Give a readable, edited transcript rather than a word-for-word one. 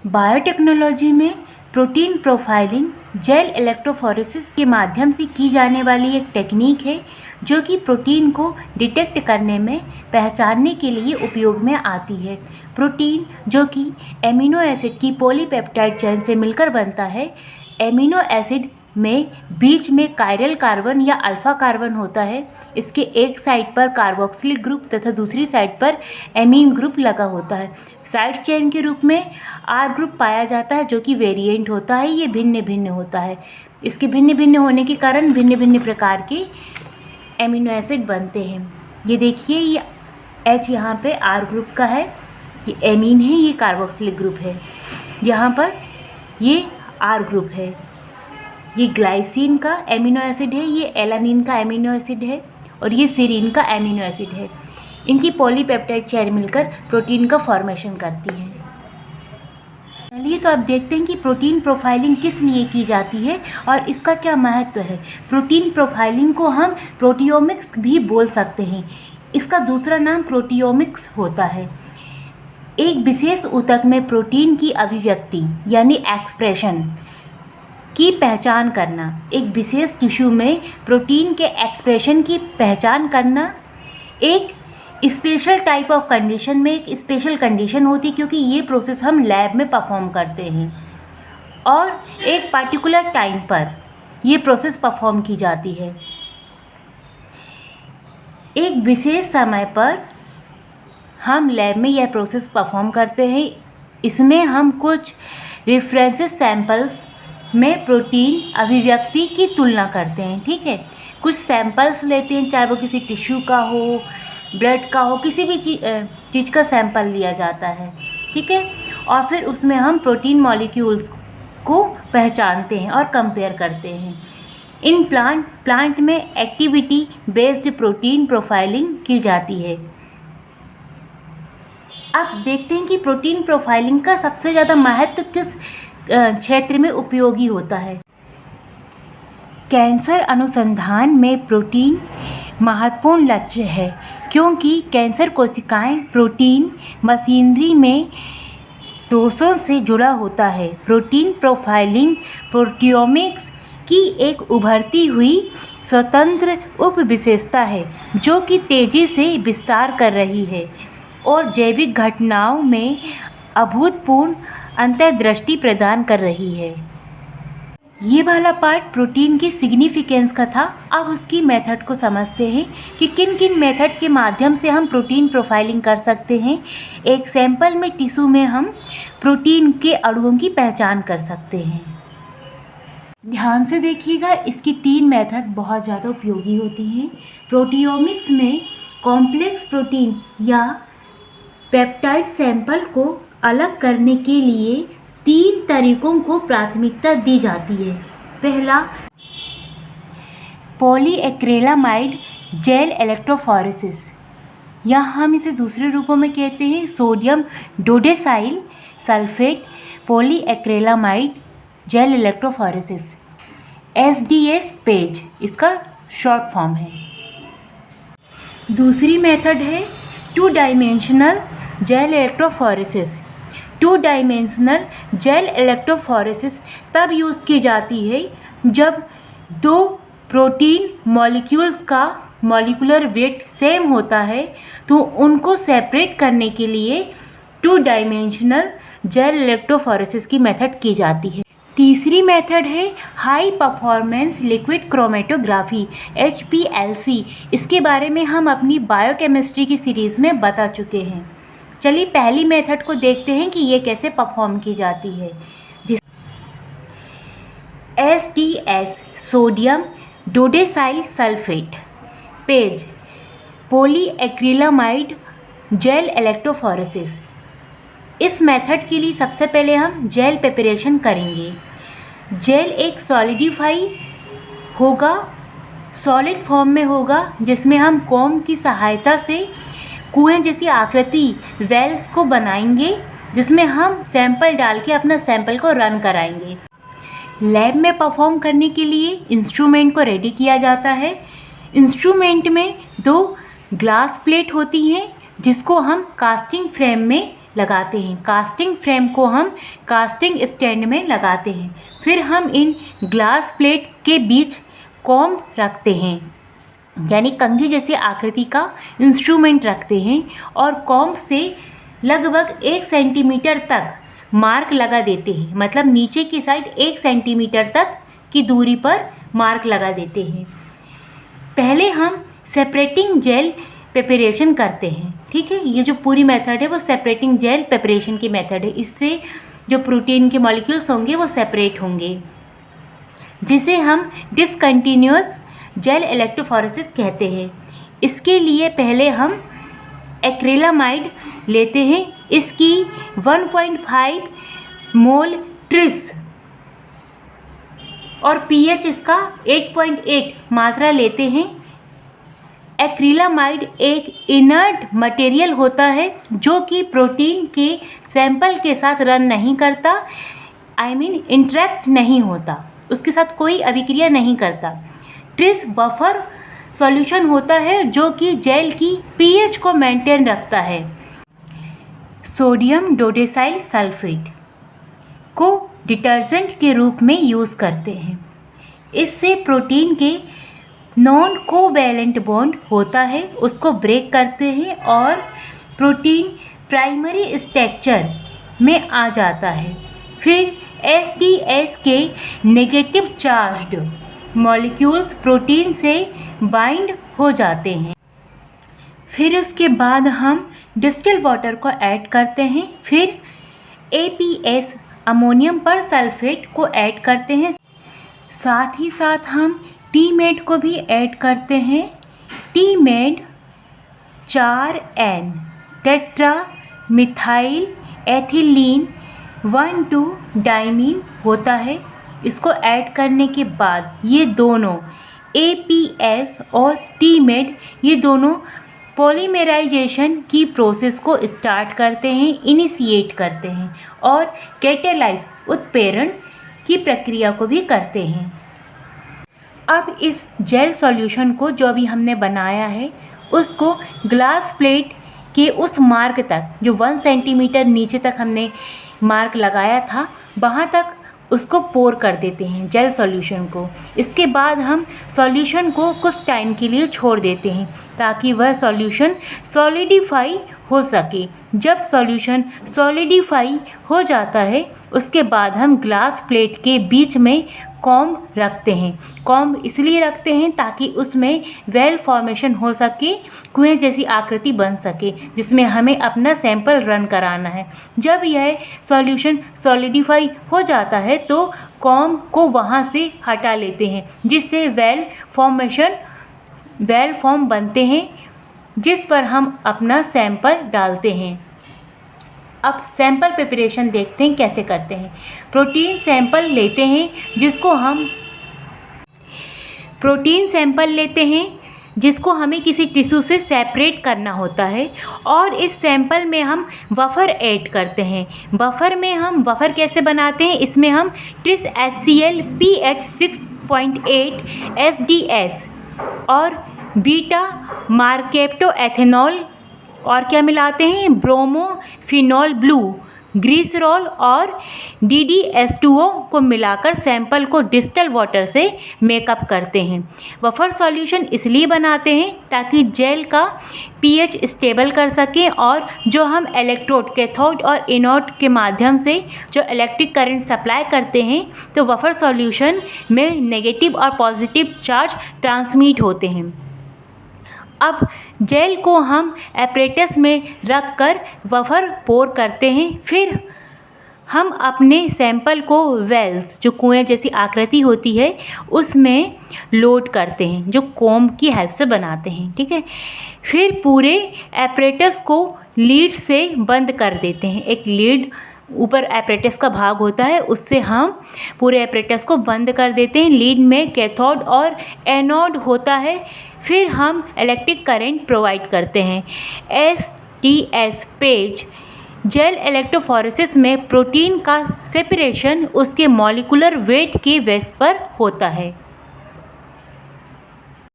Biotechnology में protein profiling gel electrophoresis के माध्यम से की जाने वाली एक टेक्निक है जो कि प्रोटीन को डिटेक्ट करने में, पहचानने के लिए उपयोग में आती है। प्रोटीन जो कि एमिनो एसिड की पॉलीपेप्टाइड चेन से मिलकर बनता है। एमिनो एसिड में बीच में कायरल कार्बन या अल्फा कार्बन होता है। इसके एक साइड पर कार्बोक्सिलिक ग्रुप तथा दूसरी साइड पर एमीन ग्रुप लगा होता है। साइड चेन के रूप में आर ग्रुप पाया जाता है जो कि वेरिएंट होता है। ये भिन्न भिन्न होता है। इसके भिन्न भिन्न होने के कारण भिन्न भिन्न प्रकार के एमिनो एसिड बनते हैं। ये देखिए, ये एच यहाँ पे आर ग्रुप का है, ये एमीन है, ये कार्बोक्सिलिक ग्रुप है। यहाँ पर ये आर ग्रुप है, ये ग्लाइसिन का एमिनो एसिड है, ये एलानिन का एमिनो एसिड है और ये सीरीन का एमिनो एसिड है। इनकी पॉलीपेप्टाइड चेन मिलकर प्रोटीन का फॉर्मेशन करती है। चलिए तो अब देखते हैं कि प्रोटीन प्रोफाइलिंग किस लिए की जाती है और इसका क्या महत्व है। प्रोटीन प्रोफाइलिंग को हम प्रोटियोमिक्स भी बोल सकते हैं। इसका दूसरा नाम प्रोटियोमिक्स होता है। एक विशेष ऊतक में प्रोटीन की अभिव्यक्ति यानी एक्सप्रेशन की पहचान करना, एक विशेष टिश्यू में प्रोटीन के एक्सप्रेशन की पहचान करना एक स्पेशल टाइप ऑफ कंडीशन में, एक स्पेशल कंडीशन होती है क्योंकि ये प्रोसेस हम लैब में परफॉर्म करते हैं और एक पर्टिकुलर टाइम पर ये प्रोसेस परफॉर्म की जाती है। एक विशेष समय पर हम लैब में यह प्रोसेस परफॉर्म करते हैं। इसमें हम कुछ रेफरेंसेस सैंपल्स में प्रोटीन अभिव्यक्ति की तुलना करते हैं। ठीक है, कुछ सैंपल्स लेते हैं, चाहे वो किसी टिश्यू का हो, ब्लड का हो, किसी भी चीज़ का सैंपल लिया जाता है। ठीक है, और फिर उसमें हम प्रोटीन मॉलिक्यूल्स को पहचानते हैं और कंपेयर करते हैं। इन प्लांट में एक्टिविटी बेस्ड प्रोटीन प्रोफाइलिंग की जाती है। अब देखते हैं कि प्रोटीन प्रोफाइलिंग का सबसे ज़्यादा महत्व किस क्षेत्र में उपयोगी होता है। कैंसर अनुसंधान में प्रोटीन महत्वपूर्ण लक्ष्य है क्योंकि कैंसर कोशिकाएं प्रोटीन मशीनरी में दोषों से जुड़ा होता है। प्रोटीन प्रोफाइलिंग प्रोटियोमिक्स की एक उभरती हुई स्वतंत्र उपविशेषता है जो कि तेज़ी से विस्तार कर रही है और जैविक घटनाओं में अभूतपूर्व अंतर्दृष्टि प्रदान कर रही है। ये वाला पार्ट प्रोटीन की सिग्निफिकेंस का था। अब उसकी मेथड को समझते हैं कि किन किन मेथड के माध्यम से हम प्रोटीन प्रोफाइलिंग कर सकते हैं। एक सैंपल में टिश्यू में हम प्रोटीन के अणुओं की पहचान कर सकते हैं। ध्यान से देखिएगा, इसकी 3 मेथड बहुत ज़्यादा उपयोगी होती हैं। प्रोटियोमिक्स में कॉम्प्लेक्स प्रोटीन या पेप्टाइड सैंपल को अलग करने के लिए 3 तरीकों को प्राथमिकता दी जाती है। पहला, पॉलीएक्रिलामाइड जेल इलेक्ट्रोफोरेसिस, या हम इसे दूसरे रूपों में कहते हैं sodium dodecyl sulphate polyacrylamide gel electrophoresis, SDS page इसका शॉर्ट फॉर्म है। दूसरी मेथड है 2 dimensional gel electrophoresis. 2 dimensional gel electrophoresis तब यूज़ की जाती है जब 2 प्रोटीन मॉलिक्यूल्स का मॉलिक्यूलर वेट सेम होता है तो उनको सेपरेट करने के लिए 2 डायमेंशनल जेल इलेक्ट्रोफोरेसिस की मेथड की जाती है। तीसरी मेथड है high performance liquid chromatography HPLC। इसके बारे में हम अपनी बायोकेमिस्ट्री की सीरीज़ में बता चुके हैं। चलिए पहली मेथड को देखते हैं कि ये कैसे परफॉर्म की जाती है। SDS sodium dodecyl sulphate page polyacrylamide gel electrophoresis. इस मेथड के लिए सबसे पहले हम जेल प्रिपरेशन करेंगे। जेल एक सॉलिडिफाई होगा, सॉलिड फॉर्म में होगा, जिसमें हम कॉम्ब की सहायता से कुएं जैसी आकृति वेल्स को बनाएंगे जिसमें हम सैंपल डाल के अपना सैंपल को रन कराएंगे। लैब में परफॉर्म करने के लिए इंस्ट्रूमेंट को रेडी किया जाता है। इंस्ट्रूमेंट में 2 ग्लास प्लेट होती हैं जिसको हम कास्टिंग फ्रेम में लगाते हैं। कास्टिंग फ्रेम को हम कास्टिंग स्टैंड में लगाते हैं। फिर हम इन ग्लास प्लेट के बीच कॉम्ब रखते हैं, यानी कंघी जैसी आकृति का इंस्ट्रूमेंट रखते हैं और कॉम्ब से लगभग 1 सेंटीमीटर तक मार्क लगा देते हैं। मतलब नीचे की साइड 1 सेंटीमीटर तक की दूरी पर मार्क लगा देते हैं। पहले हम सेपरेटिंग जेल प्रिपरेशन करते हैं। ठीक है, ये जो पूरी मेथड है वो सेपरेटिंग जेल प्रिपरेशन की मेथड है। इससे जो प्रोटीन के मॉलिक्यूल्स होंगे वो सेपरेट होंगे, जिसे हम डिसकंटिन्यूअस जेल इलेक्ट्रोफोरेसिस कहते हैं। इसके लिए पहले हम एक्रिलामाइड लेते हैं। इसकी 1.5 मोल ट्रिस और पीएच इसका 8.8 मात्रा लेते हैं। एक्रिलामाइड एक इनर्ट मटेरियल होता है जो कि प्रोटीन के सैंपल के साथ रन नहीं करता, इंटरेक्ट नहीं होता, उसके साथ कोई अभिक्रिया नहीं करता। ट्रिस बफर सॉल्यूशन होता है जो कि जेल की पीएच को मेंटेन रखता है। सोडियम डोडेसाइल सल्फेट को डिटर्जेंट के रूप में यूज़ करते हैं। इससे प्रोटीन के नॉन कोवैलेंट बॉन्ड होता है उसको ब्रेक करते हैं और प्रोटीन प्राइमरी स्ट्रक्चर में आ जाता है। फिर SDS के नेगेटिव चार्ज्ड मॉलिक्यूल्स प्रोटीन से बाइंड हो जाते हैं। फिर उसके बाद हम डिस्टिल वाटर को ऐड करते हैं। फिर APS अमोनियम पर सल्फेट को ऐड करते हैं। साथ ही साथ हम टीमेड को भी ऐड करते हैं। टीमेड 4N tetra methyl ethylene 1,2 diamine होता है। इसको ऐड करने के बाद ये दोनों APS और टीमेड ये दोनों पॉलीमेराइजेशन की प्रोसेस को स्टार्ट करते हैं, इनिशिएट करते हैं और कैटेलाइज उत्प्रेरण की प्रक्रिया को भी करते हैं। अब इस जेल सॉल्यूशन को जो अभी हमने बनाया है उसको ग्लास प्लेट के उस मार्क तक जो 1 सेंटीमीटर नीचे तक हमने मार्क लगाया था वहाँ तक उसको पोर कर देते हैं जेल सॉल्यूशन को। इसके बाद हम सॉल्यूशन को कुछ टाइम के लिए छोड़ देते हैं ताकि वह सॉल्यूशन सॉलिडिफाई हो सके। जब सॉल्यूशन सॉलिडिफाई हो जाता है उसके बाद हम ग्लास प्लेट के बीच में कॉम्ब रखते हैं। कॉम्ब इसलिए रखते हैं ताकि उसमें वेल फॉर्मेशन हो सके, कुएं जैसी आकृति बन सके जिसमें हमें अपना सैंपल रन कराना है। जब यह सॉल्यूशन सॉलिडिफाई हो जाता है तो कॉम्ब को वहाँ से हटा लेते हैं जिससे वेल फॉर्म बनते हैं जिस पर हम अपना सैंपल डालते हैं। अब सैंपल प्रिपरेशन देखते हैं कैसे करते हैं। प्रोटीन सैंपल लेते हैं जिसको हमें किसी टिश्यू से सेपरेट करना होता है और इस सैंपल में हम बफर ऐड करते हैं। बफर कैसे बनाते हैं, इसमें हम ट्रिस HCl pH 6.8 SDS और बीटा मार्केप्टो एथेनॉल और क्या मिलाते हैं, ब्रोमोफिनॉल ब्लू, ग्लिसरॉल और DDS2O को मिलाकर सैंपल को डिस्टिल वाटर से मेकअप करते हैं। बफर सॉल्यूशन इसलिए बनाते हैं ताकि जेल का pH स्टेबल कर सकें और जो हम इलेक्ट्रोड कैथोड और एनोड के माध्यम से जो इलेक्ट्रिक करंट सप्लाई करते हैं तो बफर सॉल्यूशन में नेगेटिव और पॉजिटिव चार्ज ट्रांसमिट होते हैं। अब जेल को हम एपरेटस में रखकर बफर पोर करते हैं। फिर हम अपने सैंपल को वेल्स जो कुएं जैसी आकृति होती है उसमें लोड करते हैं जो कॉम्ब की हेल्प से बनाते हैं। ठीक है, फिर पूरे एपरेटस को लीड से बंद कर देते हैं। एक लीड ऊपर एपरेटस का भाग होता है उससे हम पूरे एपरेटस को बंद कर देते हैं। लीड में कैथोड और एनोड होता है। फिर हम इलेक्ट्रिक करंट प्रोवाइड करते हैं। STS पेज जेल इलेक्ट्रोफोरेसिस में प्रोटीन का सेपरेशन उसके मॉलिक्यूलर वेट के बेस पर होता है।